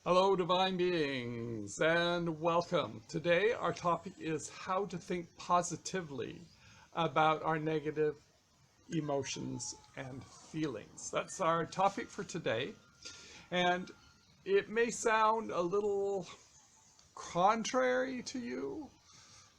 Hello, divine beings, and welcome. Today, our topic is how to think positively about our negative emotions and feelings. That's our topic for today. And it may sound a little contrary to you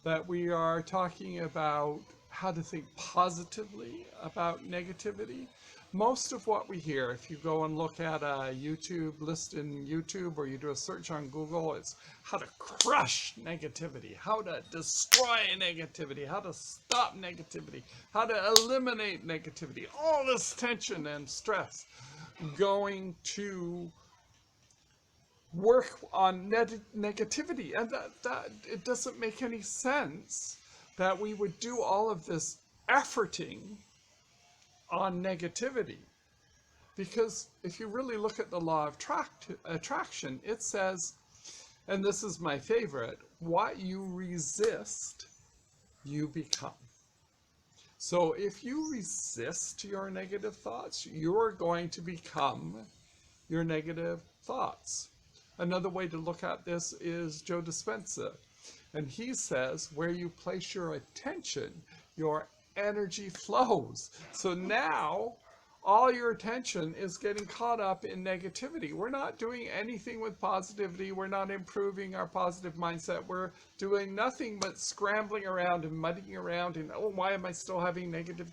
that we are talking about how to think positively about negativity. Most of what we hear, if you go and look at a YouTube list in YouTube or you do a search on Google, it's how to crush negativity, how to destroy negativity, how to stop negativity, how to eliminate negativity, all this tension and stress going to work on negativity, and that it doesn't make any sense that we would do all of this efforting on negativity, because if you really look at the law of attraction, it says, and this is my favorite, what you resist you become. So if you resist your negative thoughts, you're going to become your negative thoughts. Another way to look at this is Joe Dispenza. And he says, where you place your attention, your energy flows. So now all your attention is getting caught up in negativity. We're not doing anything with positivity. We're not improving our positive mindset. We're doing nothing but scrambling around and muddying around and, oh, why am I still having negative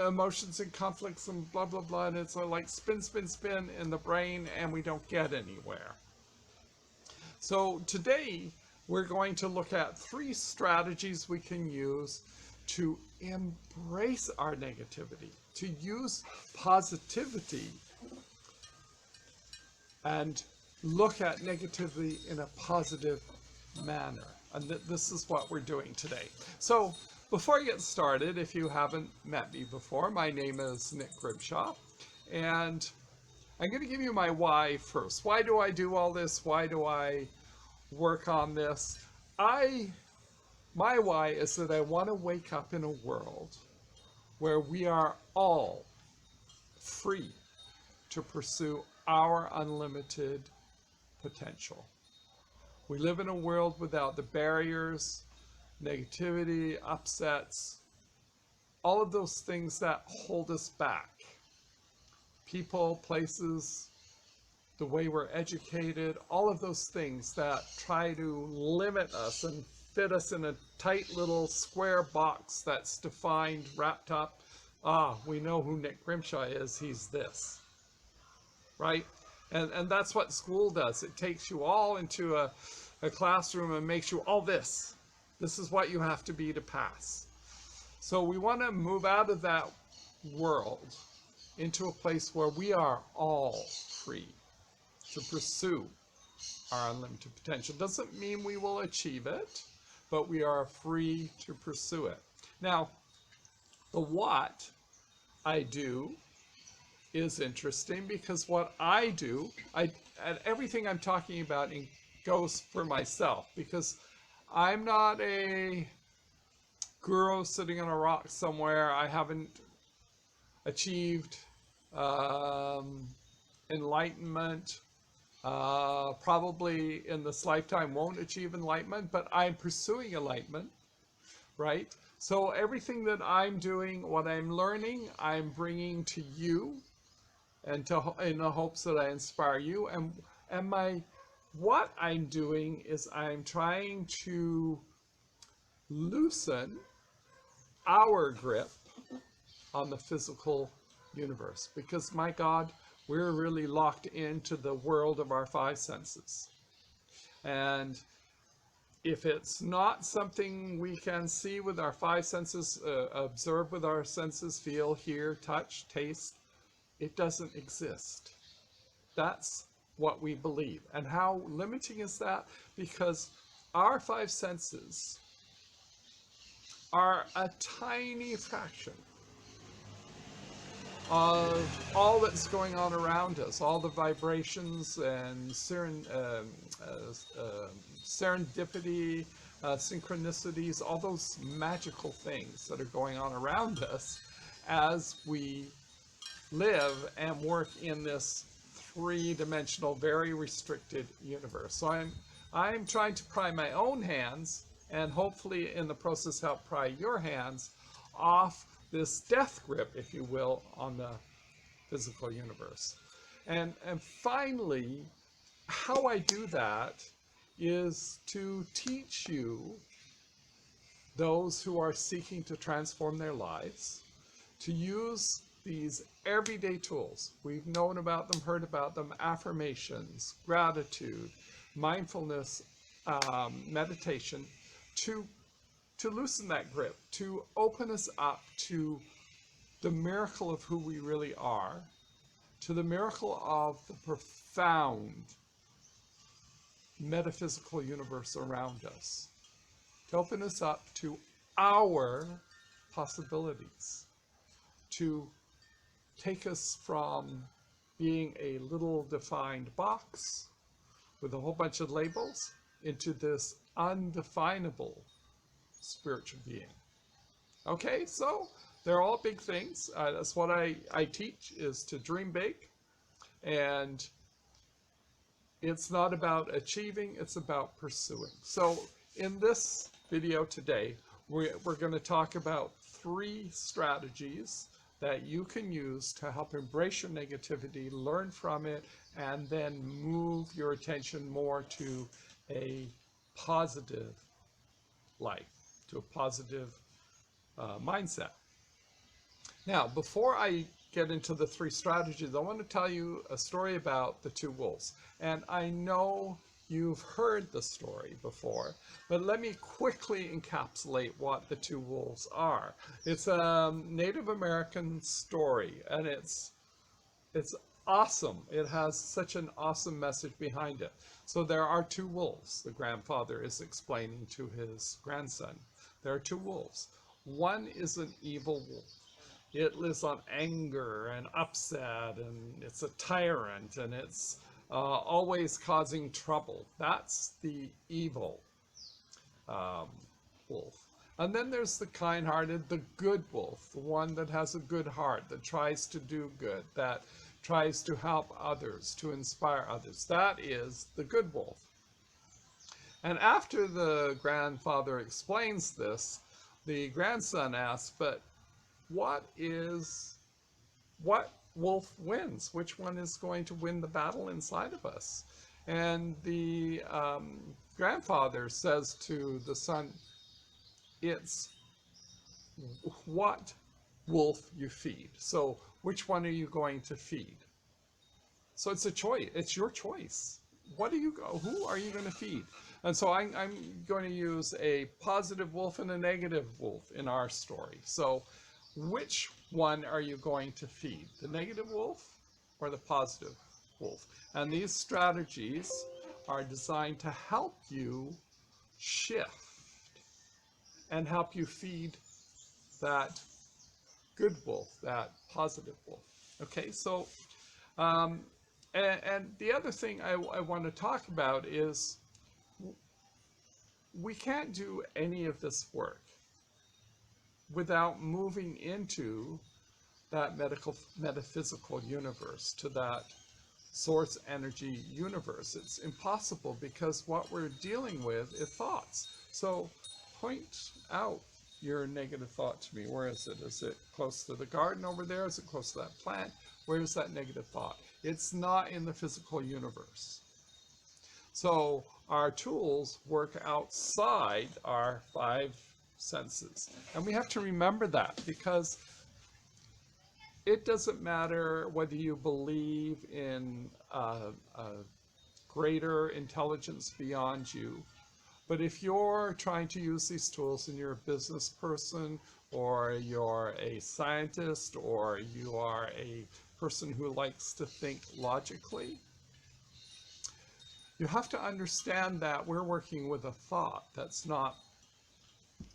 emotions and conflicts and blah, blah, blah. And it's like spin, spin, spin in the brain, and we don't get anywhere. So today we're going to look at 3 strategies we can use to embrace our negativity, to use positivity and look at negativity in a positive manner. And this is what we're doing today. So before I get started, if you haven't met me before, my name is Nick Grimshaw, and I'm going to give you my why first. Why do I do all this? Why do I work on this? My why is that I want to wake up in a world where we are all free to pursue our unlimited potential. We live in a world without the barriers, negativity, upsets, all of those things that hold us back. People, places, the way we're educated, all of those things that try to limit us and fit us in a tight little square box that's defined, wrapped up. We know who Nick Grimshaw is, he's this, right? And that's what school does. It takes you all into a classroom and makes you all this. This is what you have to be to pass. So we want to move out of that world into a place where we are all free to pursue our unlimited potential. Doesn't mean we will achieve it, but we are free to pursue it. Now, the what I do is interesting, because what I do, and everything I'm talking about goes for myself, because I'm not a guru sitting on a rock somewhere. I haven't achieved enlightenment. Probably in this lifetime won't achieve enlightenment, but I'm pursuing enlightenment, right? So everything that I'm doing, what I'm learning, I'm bringing to you, and in the hopes that I inspire you. And what I'm doing is I'm trying to loosen our grip on the physical universe, because my God, we're really locked into the world of our 5 senses. And if it's not something we can see with our 5 senses, observe with our senses, feel, hear, touch, taste, it doesn't exist. That's what we believe. And how limiting is that? Because our 5 senses are a tiny fraction of all that's going on around us, all the vibrations and serendipity, synchronicities, all those magical things that are going on around us as we live and work in this three-dimensional, very restricted universe. So I'm trying to pry my own hands, and hopefully in the process help pry your hands off this death grip, if you will, on the physical universe. And finally, how I do that is to teach you, those who are seeking to transform their lives, to use these everyday tools. We've known about them, heard about them: affirmations, gratitude, mindfulness, meditation, to loosen that grip, to open us up to the miracle of who we really are, to the miracle of the profound metaphysical universe around us, to open us up to our possibilities, to take us from being a little defined box with a whole bunch of labels into this undefinable spiritual being. Okay, so they're all big things. That's what I teach, is to dream big. And it's not about achieving, it's about pursuing. So in this video today, we're going to talk about 3 strategies that you can use to help embrace your negativity, learn from it, and then move your attention more to a positive life, to a positive mindset. Now, before I get into the 3 strategies, I want to tell you a story about the 2 wolves. And I know you've heard the story before, but let me quickly encapsulate what the 2 wolves are. It's a Native American story, and it's awesome. It has such an awesome message behind it. So there are 2 wolves. The grandfather is explaining to his grandson. There are 2 wolves. One is an evil wolf. It lives on anger and upset, and it's a tyrant, and it's always causing trouble. That's the evil wolf. And then there's the kind-hearted, the good wolf, the one that has a good heart, that tries to do good, that tries to help others, to inspire others. That is the good wolf. And after the grandfather explains this, the grandson asks, but what wolf wins? Which one is going to win the battle inside of us? And the grandfather says to the son, it's what wolf you feed. So which one are you going to feed? So it's a choice. It's your choice. Who are you going to feed? And so I'm going to use a positive wolf and a negative wolf in our story. So which one are you going to feed? The negative wolf or the positive wolf? And these strategies are designed to help you shift and help you feed that good wolf, that positive wolf. Okay, so and the other thing I want to talk about is we can't do any of this work without moving into that metaphysical universe, to that source energy universe. It's impossible, because what we're dealing with is thoughts. So point out your negative thought to me. Where is it? Is it close to the garden over there? Is it close to that plant? Where is that negative thought? It's not in the physical universe. So our tools work outside our 5 senses. And we have to remember that, because it doesn't matter whether you believe in a greater intelligence beyond you, but if you're trying to use these tools and you're a business person, or you're a scientist, or you are a person who likes to think logically, you have to understand that we're working with a thought that's not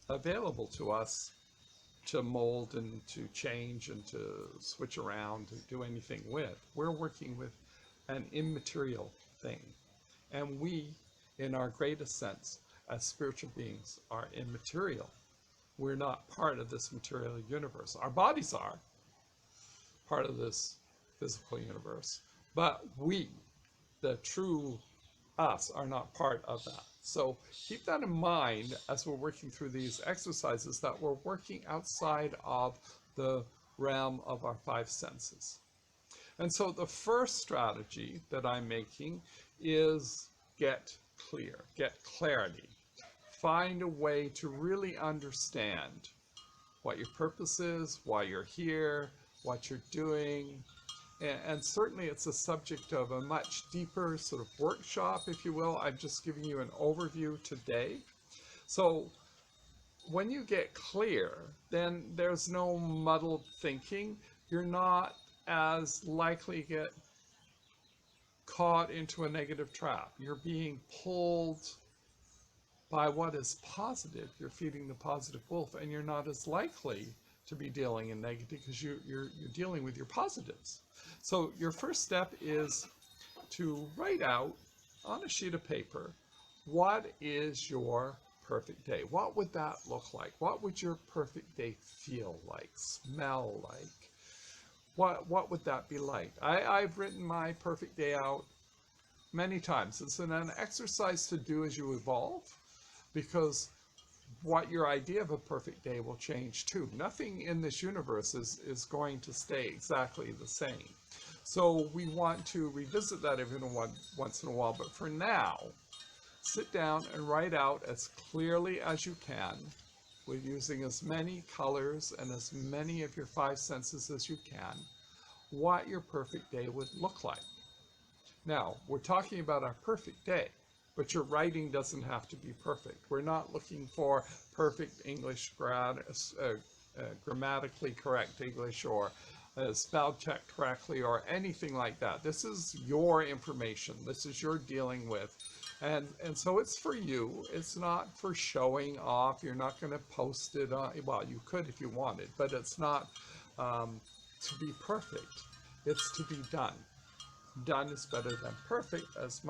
available to us to mold and to change and to switch around and do anything with. We're working with an immaterial thing. And we, in our greatest sense, as spiritual beings, are immaterial. We're not part of this material universe. Our bodies are part of this physical universe, But we, the true us, are not part of that. So keep that in mind as we're working through these exercises, that we're working outside of the realm of our five senses. And so the first strategy that I'm making is get clear, get clarity. Find a way to really understand what your purpose is, why you're here, what you're doing. And certainly it's a subject of a much deeper sort of workshop, if you will. I'm just giving you an overview today. So when you get clear, then there's no muddled thinking. You're not as likely to get caught into a negative trap. You're being pulled by what is positive. You're feeding the positive wolf, and you're not as likely to be dealing in negative because you're dealing with your positives. So your first step is to write out on a sheet of paper, what is your perfect day? What would that look like? What would your perfect day feel like, smell like? What would that be like? I've written my perfect day out many times. It's an exercise to do as you evolve, because what your idea of a perfect day will change too. Nothing in this universe is going to stay exactly the same. So we want to revisit that every once in a while. But for now, sit down and write out as clearly as you can, with using as many colors and as many of your five senses as you can, what your perfect day would look like. Now, we're talking about our perfect day, but your writing doesn't have to be perfect. We're not looking for perfect English, grammatically correct English, or spell checked correctly, or anything like that. This is your information. This is your dealing with. And so it's for you. It's not for showing off. You're not going to post it on, well, you could if you wanted, but it's not to be perfect. It's to be done. Done is better than perfect, as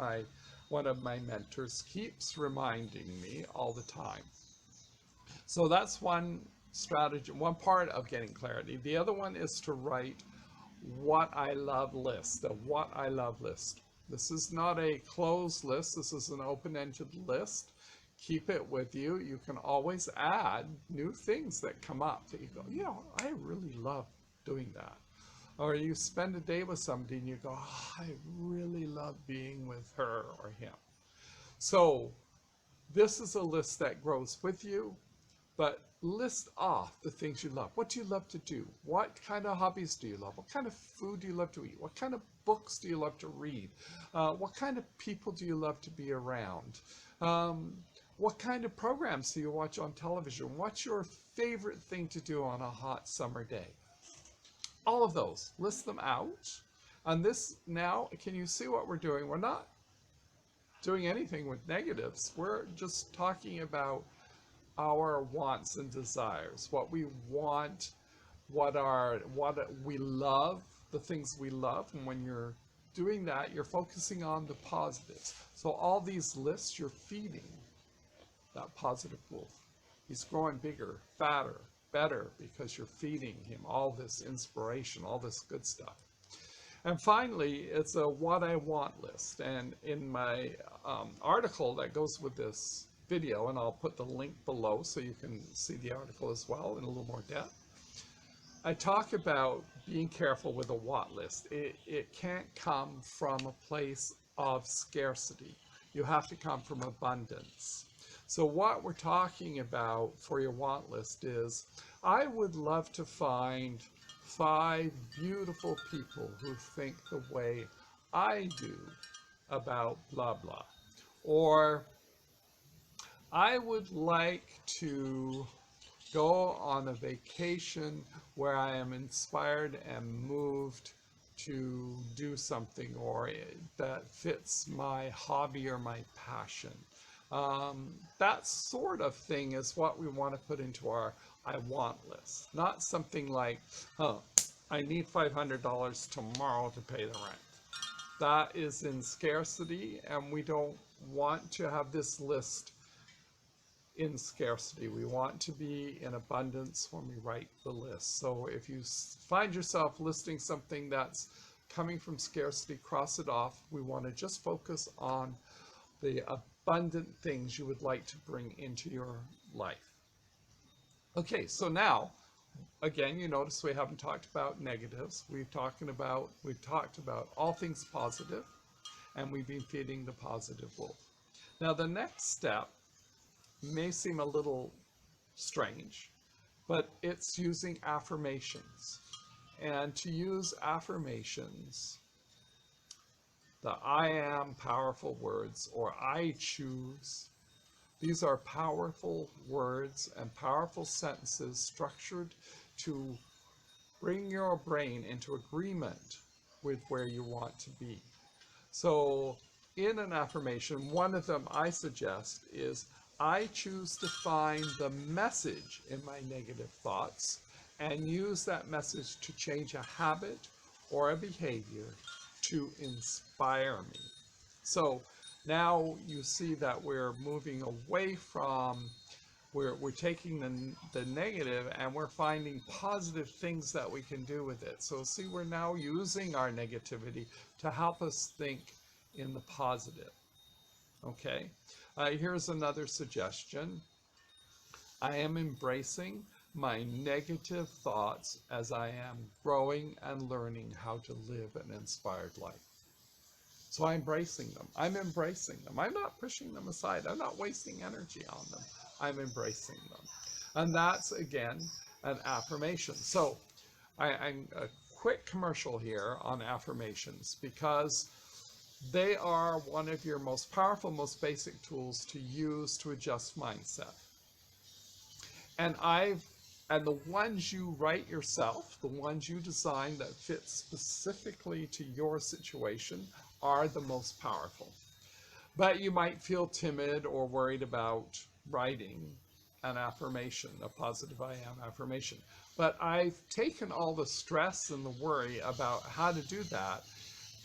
one of my mentors keeps reminding me all the time. So that's one strategy, one part of getting clarity. The other one is to write what I love list, a what I love list. This is not a closed list. This is an open-ended list. Keep it with you. You can always add new things that come up that you go, I really love doing that. Or you spend a day with somebody and you go, I really love being with her or him. So this is a list that grows with you, but list off the things you love. What do you love to do? What kind of hobbies do you love? What kind of food do you love to eat? What kind of books do you love to read? What kind of people do you love to be around? What kind of programs do you watch on television? What's your favorite thing to do on a hot summer day? All of those, list them out. And this now, can you see what we're doing? We're not doing anything with negatives. We're just talking about our wants and desires, what we want, what we love, the things we love. And when you're doing that, you're focusing on the positives. So all these lists, you're feeding that positive wolf. He's growing bigger, fatter, better, because you're feeding him all this inspiration, all this good stuff. And finally, it's a what I want list. And in my article that goes with this video, and I'll put the link below so you can see the article as well in a little more depth, I talk about being careful with a what list. It can't come from a place of scarcity. You have to come from abundance. So what we're talking about for your want list is, I would love to find 5 beautiful people who think the way I do about blah blah. Or I would like to go on a vacation where I am inspired and moved to do something or that fits my hobby or my passion. That sort of thing is what we want to put into our I want list. Not something like, I need $500 tomorrow to pay the rent. That is in scarcity, and we don't want to have this list in scarcity. We want to be in abundance when we write the list. So if you find yourself listing something that's coming from scarcity, cross it off. We want to just focus on the abundant things you would like to bring into your life. Okay, so now, again, you notice we haven't talked about negatives. We've talked about all things positive, and we've been feeding the positive wolf. Now, the next step may seem a little strange, but it's using affirmations. And to use affirmations, the I am powerful words, or I choose, these are powerful words and powerful sentences structured to bring your brain into agreement with where you want to be. So in an affirmation, one of them I suggest is, I choose to find the message in my negative thoughts and use that message to change a habit or a behavior to inspire me. So now you see that we're moving away from, we're taking the negative and we're finding positive things that we can do with it. So see, we're now using our negativity to help us think in the positive. Okay, here's another suggestion. I am embracing my negative thoughts as I am growing and learning how to live an inspired life. So I'm embracing them. I'm embracing them. I'm not pushing them aside. I'm not wasting energy on them. I'm embracing them. And that's, again, an affirmation. So I'm a quick commercial here on affirmations, because they are one of your most powerful, most basic tools to use to adjust mindset. And the ones you write yourself, the ones you design that fit specifically to your situation, are the most powerful. But you might feel timid or worried about writing an affirmation, a positive I am affirmation. But I've taken all the stress and the worry about how to do that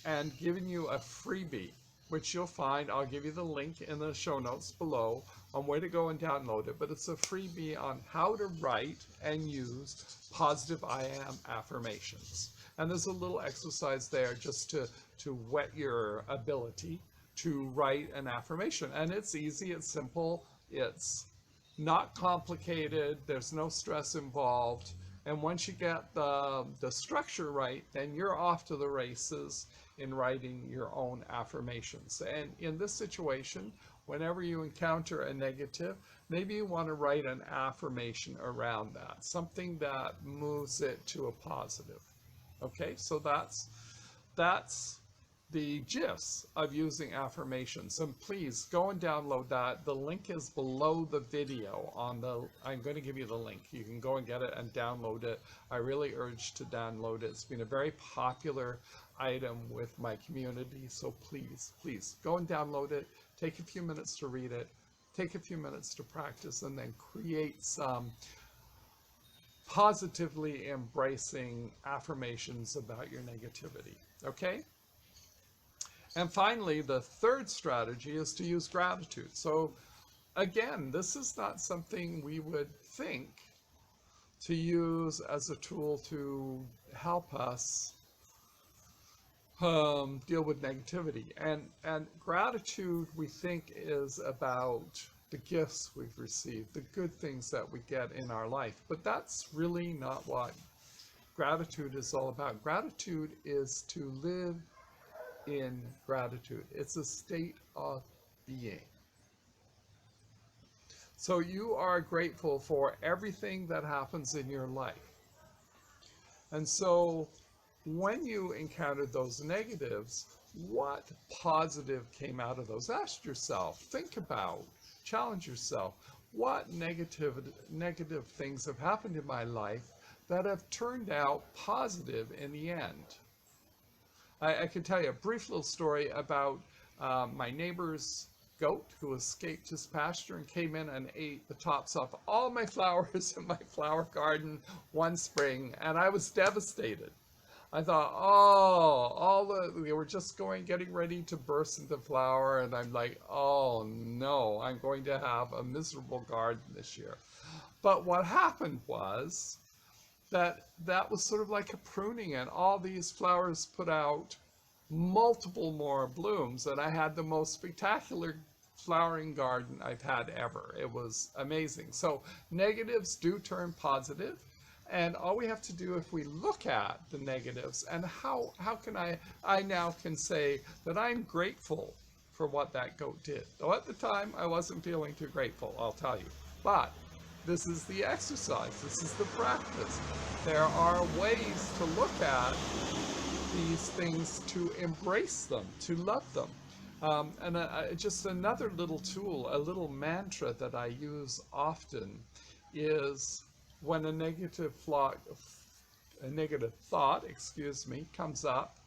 and given you a freebie, which you'll find, I'll give you the link in the show notes below on where to go and download it, but it's a freebie on how to write and use positive I am affirmations. And there's a little exercise there just to whet your ability to write an affirmation. And it's easy, it's simple, it's not complicated, there's no stress involved. And once you get the structure right, then you're off to the races in writing your own affirmations. And in this situation, whenever you encounter a negative, maybe you want to write an affirmation around that, something that moves it to a positive. Okay, so that's the gist of using affirmations. And please go and download that. The link is below the video I'm going to give you the link. You can go and get it and download it. I really urge to download it. It's been a very popular item with my community. So please, please go and download it. Take a few minutes to read it. Take a few minutes to practice, and then create some positively embracing affirmations about your negativity. Okay? And finally, the third strategy is to use gratitude. So again, this is not something we would think to use as a tool to help us deal with negativity. And gratitude, we think, is about the gifts we've received, the good things that we get in our life. But that's really not what gratitude is all about. Gratitude is to live in gratitude. It's a state of being. So you are grateful for everything that happens in your life. And so when you encountered those negatives, what positive came out of those? Ask yourself, think about, challenge yourself, what negative things have happened in my life that have turned out positive in the end? I can tell you a brief little story about my neighbor's goat who escaped his pasture and came in and ate the tops off all my flowers in my flower garden one spring, and I was devastated. I thought, we were just getting ready to burst into flower, and I'm like, oh no, I'm going to have a miserable garden this year. But what happened was, that was sort of like a pruning, and all these flowers put out multiple more blooms, and I had the most spectacular flowering garden I've had ever. It was amazing. So negatives do turn positive, and all we have to do, if we look at the negatives, and how can I now can say that I'm grateful for what that goat did. Though at the time I wasn't feeling too grateful, I'll tell you. But this is the exercise, this is the practice. There are ways to look at these things, to embrace them, to love them. Just another little tool, a little mantra that I use often is when a negative thought, excuse me, comes up,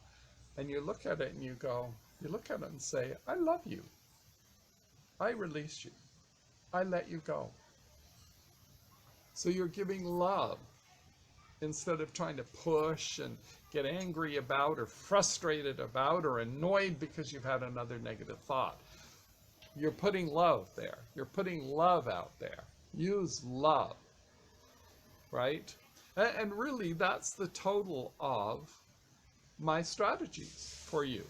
and you look at it and you look at it and say, I love you. I release you. I let you go. So you're giving love instead of trying to push and get angry about or frustrated about or annoyed because you've had another negative thought. You're putting love there. You're putting love out there. Use love, right? And really, that's the total of my strategies for you.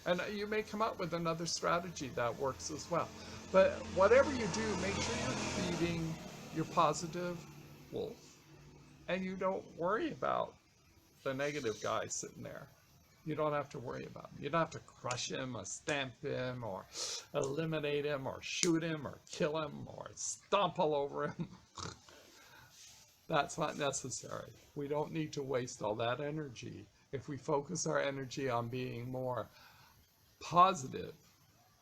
And you may come up with another strategy that works as well. But whatever you do, make sure you're feeding your positive wolf, and you don't worry about the negative guy sitting there. You don't have to worry about him. You don't have to crush him or stamp him or eliminate him or shoot him or kill him or stomp all over him. That's not necessary. We don't need to waste all that energy. If we focus our energy on being more positive,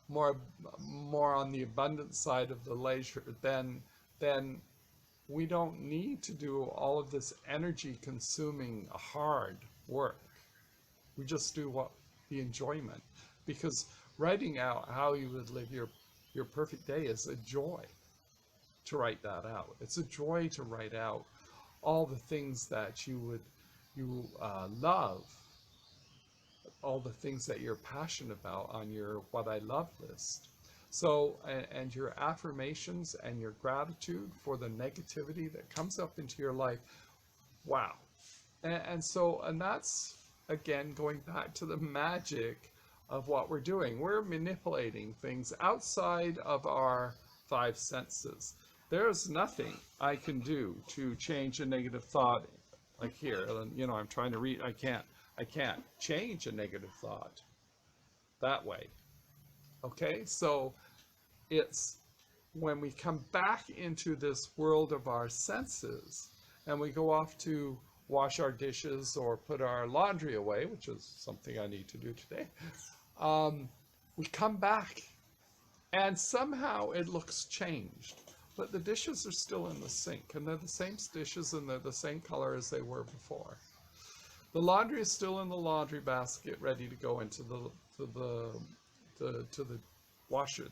more on the abundant side of the ledger, then we don't need to do all of this energy consuming hard work. We just do the enjoyment, because writing out how you would live your perfect day is a joy to write that out. It's a joy to write out all the things that you love, all the things that you're passionate about on your what I love list. So, and your affirmations and your gratitude for the negativity that comes up into your life. Wow. And that's, again, going back to the magic of what we're doing. We're manipulating things outside of our five senses. There's nothing I can do to change a negative thought. Like here, I'm trying to read. I can't change a negative thought that way. Okay, so it's when we come back into this world of our senses and we go off to wash our dishes or put our laundry away, which is something I need to do today, we come back and somehow it looks changed. But the dishes are still in the sink, and they're the same dishes, and they're the same color as they were before. The laundry is still in the laundry basket, ready to go into the washer,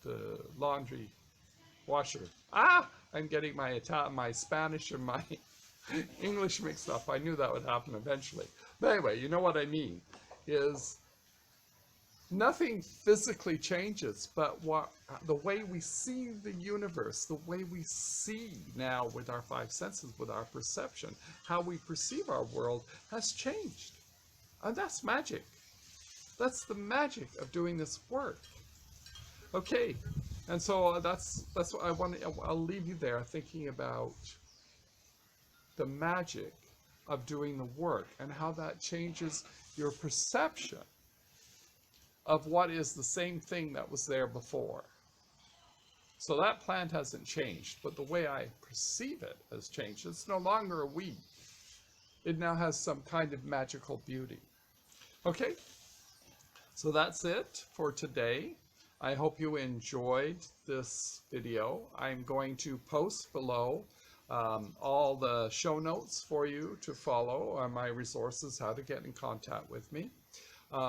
the laundry washer. I'm getting my Spanish and my English mixed up. I knew that would happen eventually. But anyway, you know what I mean, is nothing physically changes, but the way we see the universe, the way we see now with our five senses, with our perception, how we perceive our world has changed. And that's magic. That's the magic of doing this work. Okay, and so that's what I want. I'll leave you there thinking about the magic of doing the work and how that changes your perception of what is the same thing that was there before. So that plant hasn't changed, but the way I perceive it has changed. It's no longer a weed. It now has some kind of magical beauty. Okay, so that's it for today. I hope you enjoyed this video. I'm going to post below all the show notes for you to follow on my resources, how to get in contact with me.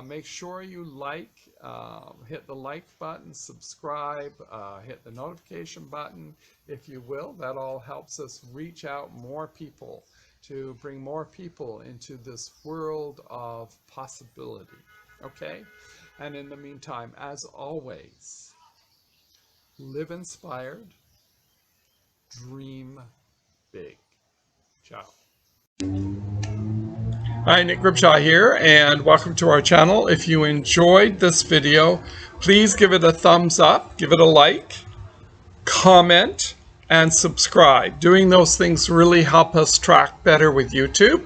Make sure you hit the like button, subscribe, hit the notification button, if you will. That all helps us reach out more people, to bring more people into this world of possibility. Okay? And in the meantime, as always, live inspired, dream big. Ciao. Hi, Nick Gribshaw here, and welcome to our channel. If you enjoyed this video, please give it a thumbs up, give it a like, comment, and subscribe. Doing those things really help us track better with YouTube.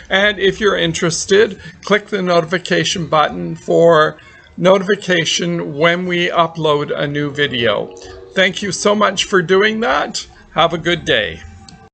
And if you're interested, click the notification button for notification when we upload a new video. Thank you so much for doing that. Have a good day.